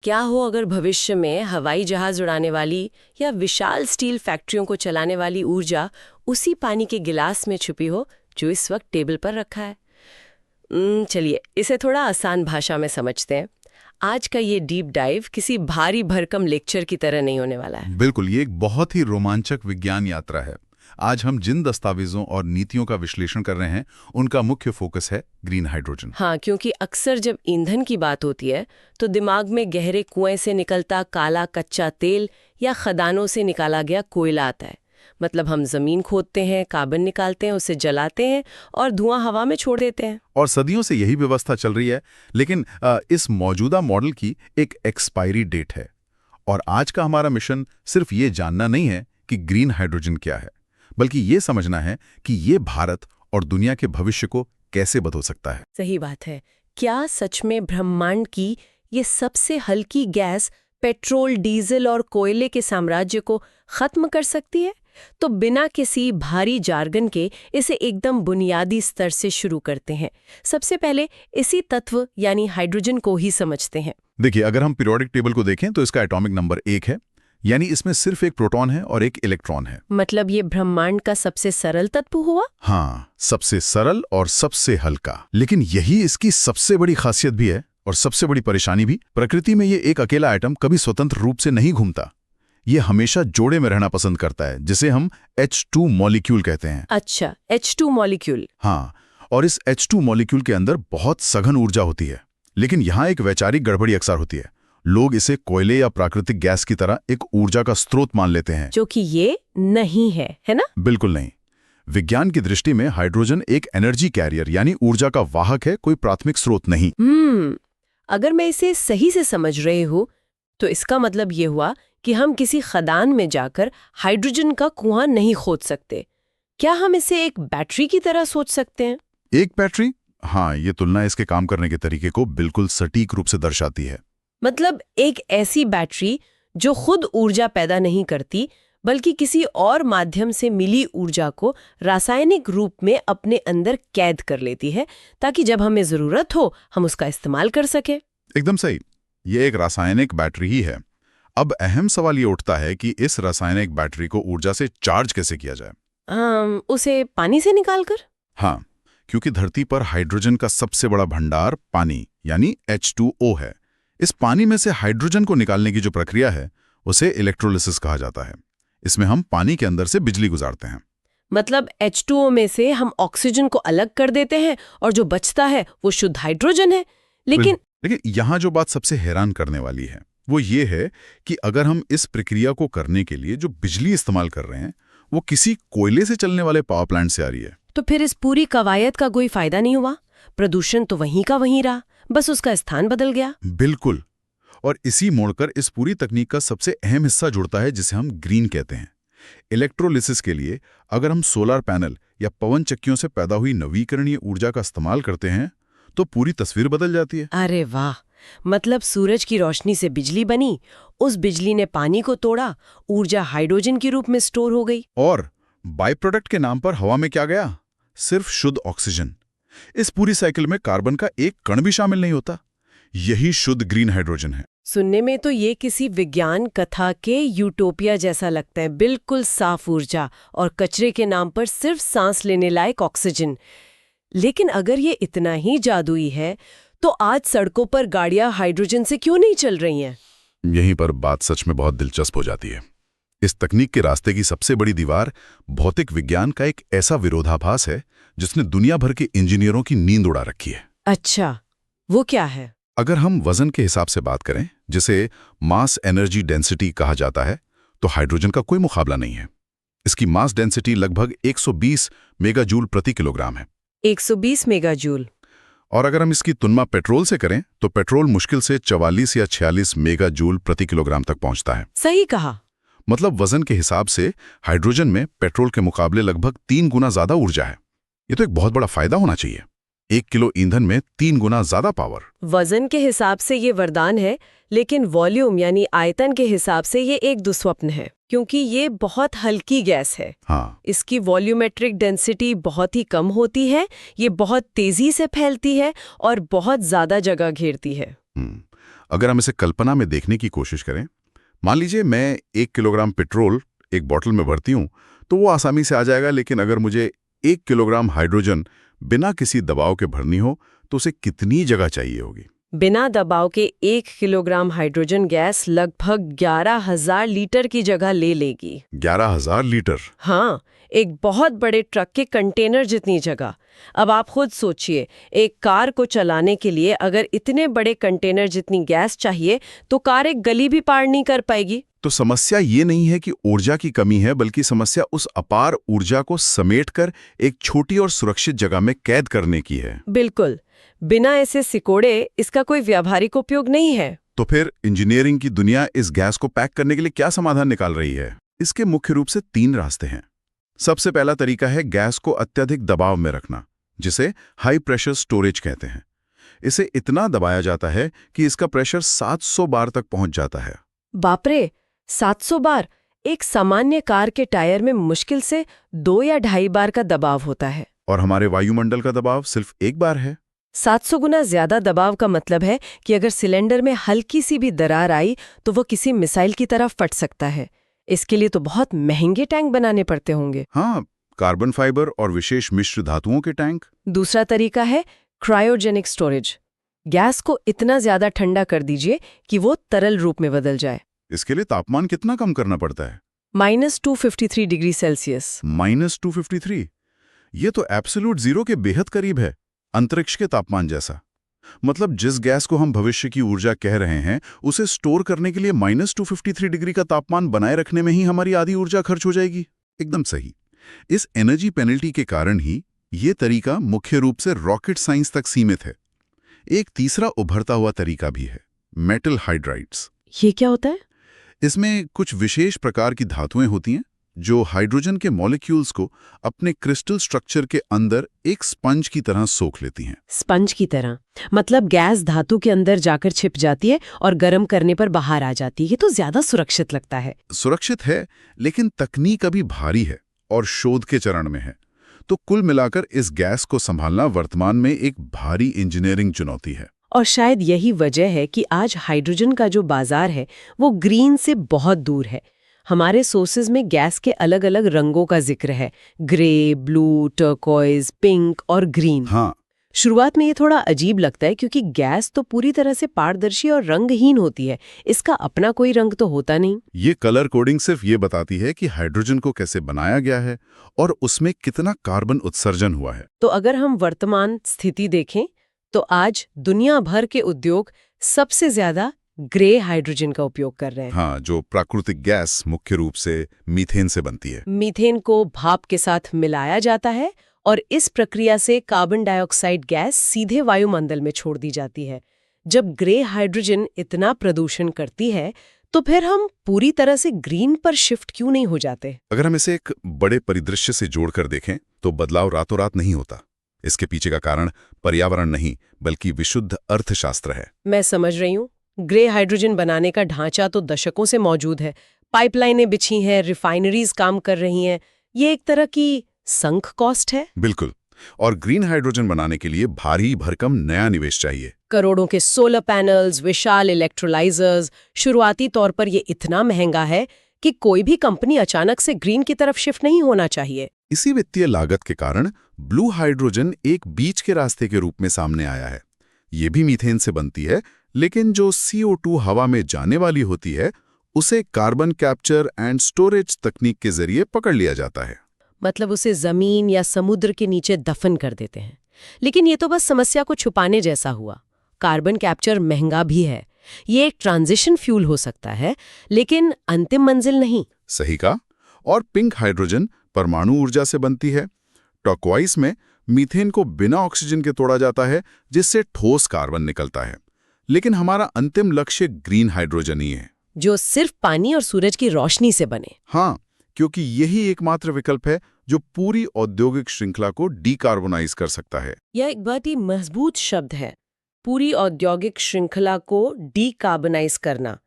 क्या हो अगर भविष्य में हवाई जहाज उड़ाने वाली या विशाल स्टील फैक्ट्रियों को चलाने वाली ऊर्जा उसी पानी के गिलास में छुपी हो जो इस वक्त टेबल पर रखा है। चलिए इसे थोड़ा आसान भाषा में समझते हैं। आज का ये डीप डाइव किसी भारी भरकम लेक्चर की तरह नहीं होने वाला है। बिल्कुल, ये एक बहुत ही रोमांचक विज्ञान यात्रा है। आज हम जिन दस्तावेजों और नीतियों का विश्लेषण कर रहे हैं उनका मुख्य फोकस है ग्रीन हाइड्रोजन। हाँ, क्योंकि अक्सर जब ईंधन की बात होती है तो दिमाग में गहरे कुएं से निकलता काला कच्चा तेल या खदानों से निकाला गया कोयला आता है। मतलब हम जमीन खोदते हैं, कार्बन निकालते हैं, उसे जलाते हैं और धुआं हवा में छोड़ देते हैं। और सदियों से यही व्यवस्था चल रही है, लेकिन इस मौजूदा मॉडल की एक एक्सपायरी डेट है। और आज का हमारा मिशन सिर्फ ये जानना नहीं है कि ग्रीन हाइड्रोजन क्या है, बल्कि ये समझना है कि ये भारत और दुनिया के भविष्य को कैसे बदल सकता है। सही बात है। क्या सच में ब्रह्मांड की ये सबसे हल्की गैस पेट्रोल, डीजल और कोयले के साम्राज्य को खत्म कर सकती है? तो बिना किसी भारी जार्गन के इसे एकदम बुनियादी स्तर से शुरू करते हैं। सबसे पहले इसी तत्व यानी हाइड्रोजन को ही समझते हैं। देखिए, अगर हम पीरियोडिक टेबल को देखें तो इसका एटॉमिक नंबर 1 है, यानी इसमें सिर्फ एक प्रोटॉन है और एक इलेक्ट्रॉन है। मतलब ये ब्रह्मांड का सबसे सरल तत्व हुआ? हाँ, सबसे सरल और सबसे हल्का। लेकिन यही इसकी सबसे बड़ी खासियत भी है और सबसे बड़ी परेशानी भी। प्रकृति में ये एक अकेला आइटम कभी स्वतंत्र रूप से नहीं घूमता। ये हमेशा जोड़े में रहना पसंद करता है, जिसे हम H2 मॉलिक्यूल कहते हैं। अच्छा, H2 मॉलिक्यूल। हाँ, और इस H2 मॉलिक्यूल के अंदर बहुत सघन ऊर्जा होती है। लेकिन यहाँ एक वैचारिक गड़बड़ी अक्सर होती है। लोग इसे कोयले या प्राकृतिक गैस की तरह एक ऊर्जा का स्रोत मान लेते हैं, जो कि ये नहीं है ना? बिल्कुल नहीं। विज्ञान की दृष्टि में हाइड्रोजन एक एनर्जी कैरियर यानी ऊर्जा का वाहक है, कोई प्राथमिक स्रोत नहीं। अगर मैं इसे सही से समझ रही हूँ तो इसका मतलब ये हुआ कि हम किसी खदान में जाकर हाइड्रोजन का कुआं नहीं खोद सकते। क्या हम इसे एक बैटरी की तरह सोच सकते हैं? एक बैटरी? हाँ, ये तुलना इसके काम करने के तरीके को बिल्कुल सटीक रूप से दर्शाती है। मतलब एक ऐसी बैटरी जो खुद ऊर्जा पैदा नहीं करती, बल्कि किसी और माध्यम से मिली ऊर्जा को रासायनिक रूप में अपने अंदर कैद कर लेती है, ताकि जब हमें जरूरत हो हम उसका इस्तेमाल कर सके। एकदम सही, ये एक रासायनिक बैटरी ही है। अब अहम सवाल ये उठता है कि इस रासायनिक बैटरी को ऊर्जा से चार्ज कैसे किया जाए? उसे पानी से निकालकर? हाँ, क्योंकि धरती पर हाइड्रोजन का सबसे बड़ा भंडार पानी यानी H2O है। इस पानी में से हाइड्रोजन को निकालने की जो प्रक्रिया है उसे इलेक्ट्रोलिसिस कहा जाता है। इसमें हम पानी के अंदर से बिजली गुजारते हैं। मतलब H2O में से हम ऑक्सीजन को अलग कर देते हैं और जो बचता है वो शुद्ध हाइड्रोजन है। लेकिन यहाँ जो बात सबसे हैरान करने वाली है वो ये है कि अगर हम इस प्रक्रिया को करने के लिए जो बिजली इस्तेमाल कर रहे हैं वो किसी कोयले से चलने वाले पावर प्लांट से आ रही है, तो फिर इस पूरी कवायद का कोई फायदा नहीं हुआ। प्रदूषण तो वहीं का वहीं रहा, बस उसका स्थान बदल गया। बिल्कुल। और इसी मोड़ कर इस पूरी तकनीक का सबसे अहम हिस्सा जुड़ता है, जिसे हम ग्रीन कहते हैं। इलेक्ट्रोलिसिस के लिए अगर हम सोलर पैनल या पवन चक्कियों से पैदा हुई नवीकरणीय ऊर्जा का इस्तेमाल करते हैं तो पूरी तस्वीर बदल जाती है। अरे वाह! मतलब सूरज की रोशनी से बिजली बनी, उस बिजली ने पानी को तोड़ा, ऊर्जा हाइड्रोजन के रूप में स्टोर हो गई। और बाय प्रोडक्ट के नाम पर हवा में क्या गया? सिर्फ शुद्ध ऑक्सीजन। इस पूरी साइकिल में कार्बन का एक कण भी शामिल नहीं होता। यही शुद्ध ग्रीन हाइड्रोजन है। सुनने में तो ये किसी विज्ञान कथा के यूटोपिया जैसा लगता है। बिल्कुल साफ ऊर्जा और कचरे के नाम पर सिर्फ सांस लेने लायक ऑक्सीजन। लेकिन अगर ये इतना ही जादुई है तो आज सड़कों पर गाड़ियां हाइड्रोजन से क्यों नहीं चल रही हैं? यहीं पर बात सच में बहुत दिलचस्प हो जाती है। इस तकनीक के रास्ते की सबसे बड़ी दीवार भौतिक विज्ञान का एक ऐसा विरोधाभास है जिसने दुनिया भर के इंजीनियरों की नींद उड़ा रखी है। अच्छा, वो क्या है? अगर हम वजन के हिसाब से बात करें, जिसे मास एनर्जी डेंसिटी कहा जाता है, तो हाइड्रोजन का कोई मुकाबला नहीं है। इसकी मास डेंसिटी लगभग 120 मेगाजूल प्रति किलोग्राम है। 120 मेगाजूल। और अगर हम इसकी तुलना पेट्रोल से करें तो पेट्रोल मुश्किल से 44 या 46 मेगाजूल प्रति किलोग्राम तक पहुंचता है। सही कहा। मतलब वजन के हिसाब से हाइड्रोजन में पेट्रोल के मुकाबले लगभग 3 गुना ज्यादा ऊर्जा है। ये तो एक बहुत बड़ा फायदा होना चाहिए। 1 किलो ईंधन में 3 गुना ज्यादा पावर। वजन के हिसाब से ये वरदान है, लेकिन वॉल्यूम यानी आयतन के हिसाब से ये एक दुस्वप्न है, क्योंकि ये बहुत हल्की गैस है। हाँ। इसकी वॉल्यूमेट्रिक डेंसिटी बहुत ही कम होती है, ये बहुत तेजी से फैलती है और बहुत ज्यादा जगह घेरती है। अगर हम इसे कल्पना में देखने की कोशिश करें, मान लीजिए मैं 1 किलोग्राम पेट्रोल एक बॉटल में भरती हूँ तो वो आसानी से आ जाएगा, लेकिन अगर मुझे 1 किलोग्राम हाइड्रोजन बिना किसी दबाव के भरनी हो तो उसे कितनी जगह चाहिए होगी? बिना दबाव के 1 किलोग्राम हाइड्रोजन गैस लगभग 11,000 लीटर की जगह ले लेगी। 11,000 लीटर? हाँ, एक बहुत बड़े ट्रक के कंटेनर जितनी जगह। अब आप खुद सोचिए, एक कार को चलाने के लिए अगर इतने बड़े कंटेनर जितनी गैस चाहिए तो कार एक गली भी पार नहीं कर पाएगी। तो समस्या ये नहीं है कि ऊर्जा की कमी है, बल्कि समस्या उस अपार ऊर्जा को समेटकर एक छोटी और सुरक्षित जगह में कैद करने की है। बिल्कुल, बिना ऐसे सिकोड़े इसका कोई व्यावहारिक उपयोग नहीं है। तो फिर इंजीनियरिंग की दुनिया इस गैस को पैक करने के लिए क्या समाधान निकाल रही है? इसके मुख्य रूप से 3 रास्ते हैं। सबसे पहला तरीका है गैस को अत्यधिक दबाव में रखना, जिसे हाई प्रेशर स्टोरेज कहते हैं। इसे इतना दबाया जाता है कि इसका प्रेशर 700 बार तक पहुंच जाता है। बाप रे, 700 बार! एक सामान्य कार के टायर में मुश्किल से 2 या 2.5 बार का दबाव होता है। और हमारे वायुमंडल का दबाव सिर्फ 1 बार है। 700 गुना ज्यादा दबाव का मतलब है कि अगर सिलेंडर में हल्की सी भी दरार आई तो वो किसी मिसाइल की तरह फट सकता है। इसके लिए तो बहुत महंगे टैंक बनाने पड़ते होंगे। हाँ, कार्बन फाइबर और विशेष मिश्र धातुओं के टैंक। दूसरा तरीका है क्रायोजेनिक स्टोरेज। गैस को इतना ज्यादा ठंडा कर दीजिए कि वो तरल रूप में बदल जाए। इसके लिए तापमान कितना कम करना पड़ता है? -253 डिग्री सेल्सियस। -253? ये तो एब्सोल्यूट जीरो के बेहद करीब है, अंतरिक्ष के तापमान जैसा। मतलब जिस गैस को हम भविष्य की ऊर्जा कह रहे हैं, उसे स्टोर करने के लिए -253 डिग्री का तापमान बनाए रखने में ही हमारी आधी ऊर्जा खर्च हो जाएगी। एकदम सही। इस एनर्जी पेनल्टी के कारण ही ये तरीका मुख्य रूप से रॉकेट साइंस तक सीमित है। एक तीसरा उभरता हुआ तरीका भी है, मेटल हाइड्राइड्स। ये क्या होता है? इसमें कुछ विशेष प्रकार की धातुएं होती हैं जो हाइड्रोजन के मॉलिक्यूल्स को अपने क्रिस्टल स्ट्रक्चर के अंदर एक स्पंज की तरह सोख लेती हैं। स्पंज की तरह? मतलब गैस धातु के अंदर जाकर छिप जाती है और गर्म करने पर बाहर आ जाती है। ये तो ज्यादा सुरक्षित लगता है। सुरक्षित है, लेकिन तकनीक अभी भारी है और शोध के चरण में है। तो कुल मिलाकर इस गैस को संभालना वर्तमान में एक भारी इंजीनियरिंग चुनौती है। और शायद यही वजह है कि आज हाइड्रोजन का जो बाजार है वो ग्रीन से बहुत दूर है। हमारे सोर्सेज में गैस के अलग अलग रंगों का जिक्र है, ग्रे, ब्लू, टर्कोइज, पिंक और ग्रीन। हाँ, शुरुआत में ये थोड़ा अजीब लगता है क्योंकि गैस तो पूरी तरह से पारदर्शी और रंगहीन होती है। इसका अपना कोई रंग तो होता नहीं। ये कलर कोडिंग सिर्फ ये बताती है कि हाइड्रोजन को कैसे बनाया गया है और उसमें कितना कार्बन उत्सर्जन हुआ है। तो अगर हम वर्तमान स्थिति देखें तो आज दुनिया भर के उद्योग सबसे ज्यादा ग्रे हाइड्रोजन का उपयोग कर रहे हैं। हाँ, जो प्राकृतिक गैस मुख्य रूप से मीथेन से बनती है। मीथेन को भाप के साथ मिलाया जाता है और इस प्रक्रिया से कार्बन डाइऑक्साइड गैस सीधे वायुमंडल में छोड़ दी जाती है। जब ग्रे हाइड्रोजन इतना प्रदूषण करती है तो फिर हम पूरी तरह से ग्रीन पर शिफ्ट क्यों नहीं हो जाते? अगर हम इसे एक बड़े परिदृश्य से जोड़कर देखें तो बदलाव रातों रात नहीं होता। इसके पीछे का कारण पर्यावरण नहीं, बल्कि विशुद्ध अर्थशास्त्र है। मैं समझ रही हूँ। ग्रे हाइड्रोजन बनाने का ढांचा तो दशकों से मौजूद है। पाइपलाइनें बिछी हैं, रिफाइनरीज काम कर रही हैं। ये एक तरह की संक कॉस्ट है। बिल्कुल। और ग्रीन हाइड्रोजन बनाने के लिए भारी भरकम नया निवेश चाहिए। करोड़ों के सोलर पैनल्स, विशाल इलेक्ट्रोलाइजर्स। शुरुआती तौर पर ये इतना महंगा है कि कोई भी कंपनी अचानक से ग्रीन की तरफ शिफ्ट नहीं होना चाहिए। इसी वित्तीय लागत के कारण ब्लू हाइड्रोजन एक बीच के रास्ते के रूप में सामने आया है। ये भी मीथेन से बनती है, लेकिन जो CO2 हवा में जाने वाली होती है उसे कार्बन कैप्चर एंड स्टोरेज तकनीक के जरिए पकड़ लिया जाता है। मतलब उसे जमीन या समुद्र के नीचे दफन कर देते हैं। लेकिन ये तो बस समस्या को छुपाने जैसा हुआ। कार्बन कैप्चर महंगा भी है। ये एक ट्रांजिशन फ्यूल हो सकता है, लेकिन अंतिम मंजिल नहीं। सही कहा। और पिंक हाइड्रोजन परमाणु ऊर्जा से बनती है। टर्कोइज में मीथेन को बिना ऑक्सीजन के तोड़ा जाता है, जिससे ठोस कार्बन निकलता है। लेकिन हमारा अंतिम लक्ष्य ग्रीन हाइड्रोजन ही है, जो सिर्फ पानी और सूरज की रोशनी से बने। हाँ, क्योंकि यही एकमात्र विकल्प है जो पूरी औद्योगिक श्रृंखला को डीकार्बोनाइज कर सकता है। यह एक बहुत ही मजबूत शब्द है, पूरी औद्योगिक श्रृंखला को डीकार्बोनाइज करना।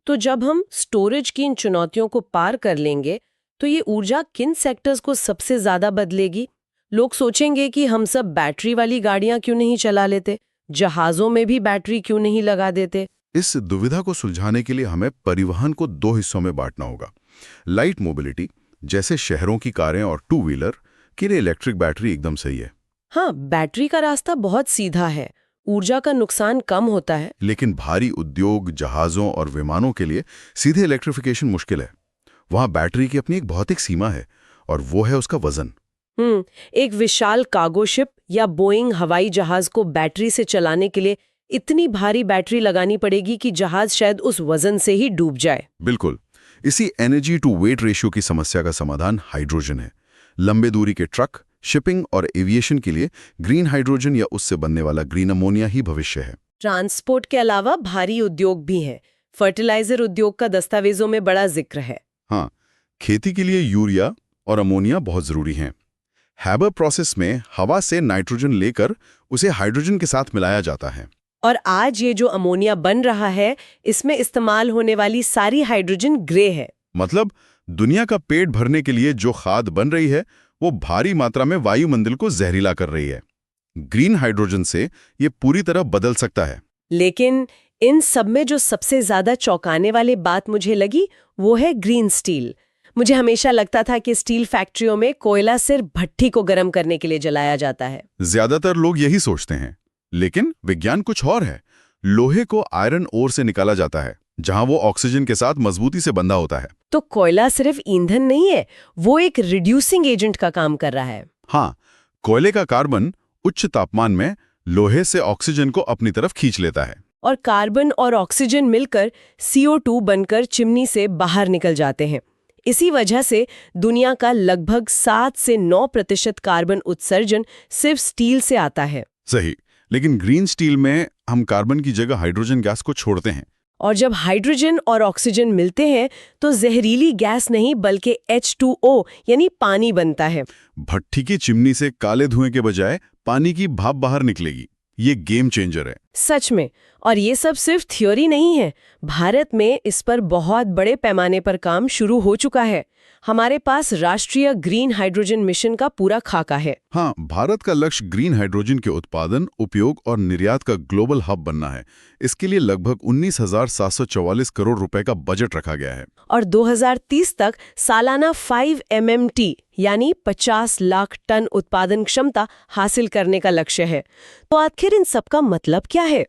तो जब हम स्टोरेज की इन चुनौतियों को पार कर लेंगे तो ये ऊर्जा किन सेक्टर्स को सबसे ज्यादा बदलेगी? लोग सोचेंगे कि हम सब बैटरी वाली गाड़ियां क्यों नहीं चला लेते, जहाजों में भी बैटरी क्यों नहीं लगा देते, इस दुविधा को सुलझाने के लिए हमें परिवहन को दो हिस्सों में बांटना होगा। लाइट मोबिलिटी, जैसे शहरों की कारें और टू व्हीलर के लिए इलेक्ट्रिक बैटरी एकदम सही है। हाँ, बैटरी का रास्ता बहुत सीधा है, ऊर्जा का नुकसान कम होता है। लेकिन भारी उद्योग, जहाज़ों और विमानों के लिए सीधे इलेक्ट्रिफिकेशन मुश्किल है। वहाँ बैटरी की अपनी एक भौतिक सीमा है, और वो है उसका वजन। एक विशाल कार्गो शिप या बोइंग हवाई जहाज को बैटरी से चलाने के लिए इतनी भारी बैटरी लगानी पड़ेगी कि जहाज शायद उस वजन से ही डूब जाए। बिल्कुल। इसी एनर्जी टू वेट रेशियो की समस्या का समाधान हाइड्रोजन है। लंबे दूरी के ट्रक, शिपिंग और एविएशन के लिए ग्रीन हाइड्रोजन या उससे बनने वाला ग्रीन अमोनिया ही भविष्य है। ट्रांसपोर्ट के अलावा भारी उद्योग भी हैं। फर्टिलाइजर उद्योग का दस्तावेजों में बड़ा जिक्र है। हाँ, खेती के लिए यूरिया और अमोनिया बहुत जरूरी हैं। हैबर प्रोसेस में हवा से नाइट्रोजन लेकर उसे हाइड्रोजन के साथ मिलाया जाता है। और आज ये जो अमोनिया बन रहा है, इसमें इस्तेमाल होने वाली सारी हाइड्रोजन ग्रे है। मतलब दुनिया का पेट भरने के लिए जो खाद बन रही है, वो भारी मात्रा में वायुमंडल को जहरीला कर रही है। ग्रीन हाइड्रोजन से ये पूरी तरह बदल सकता है। लेकिन इन सब में जो सबसे ज्यादा चौंकाने वाली बात मुझे लगी, वो है ग्रीन स्टील। मुझे हमेशा लगता था कि स्टील फैक्ट्रियों में कोयला सिर्फ भट्ठी को गर्म करने के लिए जलाया जाता है। ज्यादातर लोग यही सोचते हैं, लेकिन विज्ञान कुछ और है। लोहे को आयरन ओर से निकाला जाता है, जहां वो ऑक्सीजन के साथ मजबूती से बंधा होता है। तो कोयला सिर्फ ईंधन नहीं है, वो एक रिड्यूसिंग एजेंट का काम कर रहा है। हाँ, कोयले का कार्बन उच्च तापमान में लोहे से ऑक्सीजन को अपनी तरफ खींच लेता है, और कार्बन और ऑक्सीजन मिलकर CO2 बनकर चिमनी से बाहर निकल जाते हैं। इसी वजह से दुनिया का लगभग 7 से 9% कार्बन उत्सर्जन सिर्फ स्टील से आता है। सही। लेकिन ग्रीन स्टील में हम कार्बन की जगह हाइड्रोजन गैस को छोड़ते हैं, और जब हाइड्रोजन और ऑक्सीजन मिलते हैं तो जहरीली गैस नहीं बल्कि H2O यानी पानी बनता है। भट्ठी की चिमनी से काले धुएं के बजाय पानी की भाप बाहर निकलेगी। ये गेम चेंजर है। सच में। और ये सब सिर्फ थ्योरी नहीं है। भारत में इस पर बहुत बड़े पैमाने पर काम शुरू हो चुका है। हमारे पास राष्ट्रीय ग्रीन हाइड्रोजन मिशन का पूरा खाका है। हाँ, भारत का लक्ष्य ग्रीन हाइड्रोजन के उत्पादन, उपयोग और निर्यात का ग्लोबल हब बनना है। इसके लिए लगभग 19,744 करोड़ रुपए का बजट रखा गया है। और 2030 तक सालाना 5 MMT यानी 50 लाख टन उत्पादन क्षमता हासिल करने का लक्ष्य है। तो आखिर इन सबका मतलब क्या है?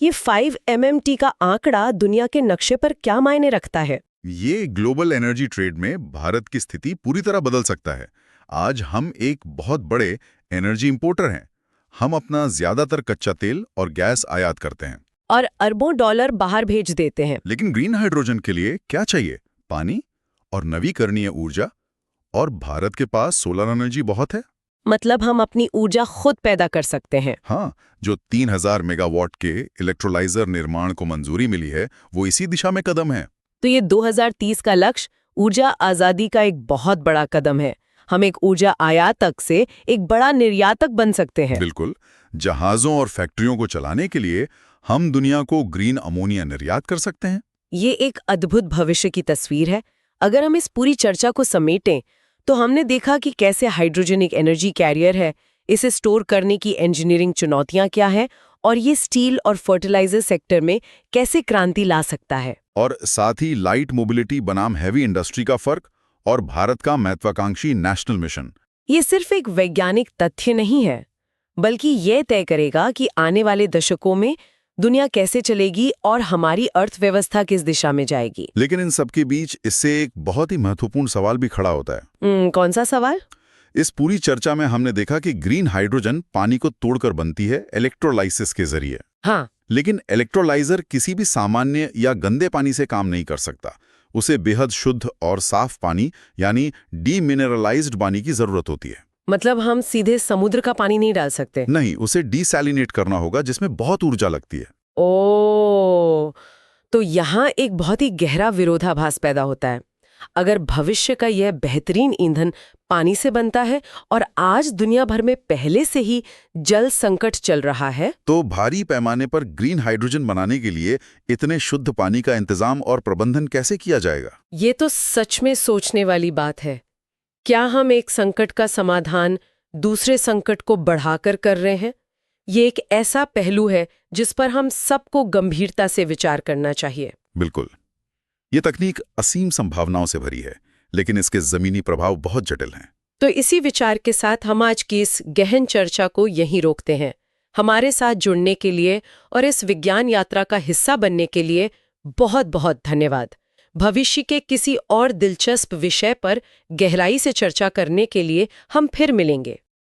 ये 5 MMT का आंकड़ा दुनिया के नक्शे पर क्या मायने रखता है? ये ग्लोबल एनर्जी ट्रेड में भारत की स्थिति पूरी तरह बदल सकता है। आज हम एक बहुत बड़े एनर्जी इंपोर्टर हैं। हम अपना ज्यादातर कच्चा तेल और गैस आयात करते हैं और अरबों डॉलर बाहर भेज देते हैं। लेकिन ग्रीन हाइड्रोजन के लिए क्या चाहिए? पानी और नवीकरणीय ऊर्जा। और भारत के पास सोलर एनर्जी बहुत है। मतलब हम अपनी ऊर्जा खुद पैदा कर सकते हैं। हाँ, जो 3000 मेगावाट के इलेक्ट्रोलाइजर निर्माण को मंजूरी मिली है, वो इसी दिशा में कदम है। तो ये 2030 का लक्ष्य ऊर्जा आजादी का एक बहुत बड़ा कदम है। हम एक ऊर्जा आयातक से एक बड़ा निर्यातक बन सकते हैं। बिल्कुल। जहाजों और फैक्ट्रियों को चलाने के लिए हम दुनिया को ग्रीन अमोनिया निर्यात कर सकते हैं। ये एक अद्भुत भविष्य की तस्वीर है। अगर हम इस पूरी चर्चा को समेटें तो हमने देखा कि कैसे हाइड्रोजन एक एनर्जी कैरियर है, इसे स्टोर करने की इंजीनियरिंग चुनौतियां क्या हैं, और ये स्टील और फर्टिलाइजर सेक्टर में कैसे क्रांति ला सकता है। और साथ ही लाइट मोबिलिटी बनाम हैवी इंडस्ट्री का फर्क और भारत का महत्वाकांक्षी नेशनल मिशन। ये सिर्फ एक वैज्ञानिक तथ्य नहीं है, बल्कि ये तय करेगा कि आने वाले दशकों में दुनिया कैसे चलेगी और हमारी अर्थव्यवस्था किस दिशा में जाएगी। लेकिन इन सबके बीच इससे एक बहुत ही महत्वपूर्ण सवाल भी खड़ा होता है। कौन सा सवाल? इस पूरी चर्चा में हमने देखा कि ग्रीन हाइड्रोजन पानी को तोड़कर बनती है इलेक्ट्रोलाइसिस के जरिए। हाँ, लेकिन इलेक्ट्रोलाइजर किसी भी सामान्य या गंदे पानी से काम नहीं कर सकता। उसे बेहद शुद्ध और साफ पानी यानी डीमिनरलाइज्ड पानी की जरूरत होती है। मतलब हम सीधे समुद्र का पानी नहीं डाल सकते? नहीं, उसे डीसैलिनेट करना होगा, जिसमें बहुत ऊर्जा लगती है। ओ, तो यहाँ एक बहुत ही गहरा विरोधाभास पैदा होता है। अगर भविष्य का यह बेहतरीन ईंधन पानी से बनता है और आज दुनिया भर में पहले से ही जल संकट चल रहा है, तो भारी पैमाने पर ग्रीन हाइड्रोजन बनाने के लिए इतने शुद्ध पानी का इंतजाम और प्रबंधन कैसे किया जाएगा? ये तो सच में सोचने वाली बात है। क्या हम एक संकट का समाधान दूसरे संकट को बढ़ाकर कर रहे हैं? ये एक ऐसा पहलू है जिस पर हम सबको गंभीरता से विचार करना चाहिए। बिल्कुल। ये तकनीक असीम संभावनाओं से भरी है, लेकिन इसके जमीनी प्रभाव बहुत जटिल हैं। तो इसी विचार के साथ हम आज की इस गहन चर्चा को यहीं रोकते हैं। हमारे साथ जुड़ने के लिए और इस विज्ञान यात्रा का हिस्सा बनने के लिए बहुत बहुत धन्यवाद। भविष्य के किसी और दिलचस्प विषय पर गहराई से चर्चा करने के लिए हम फिर मिलेंगे।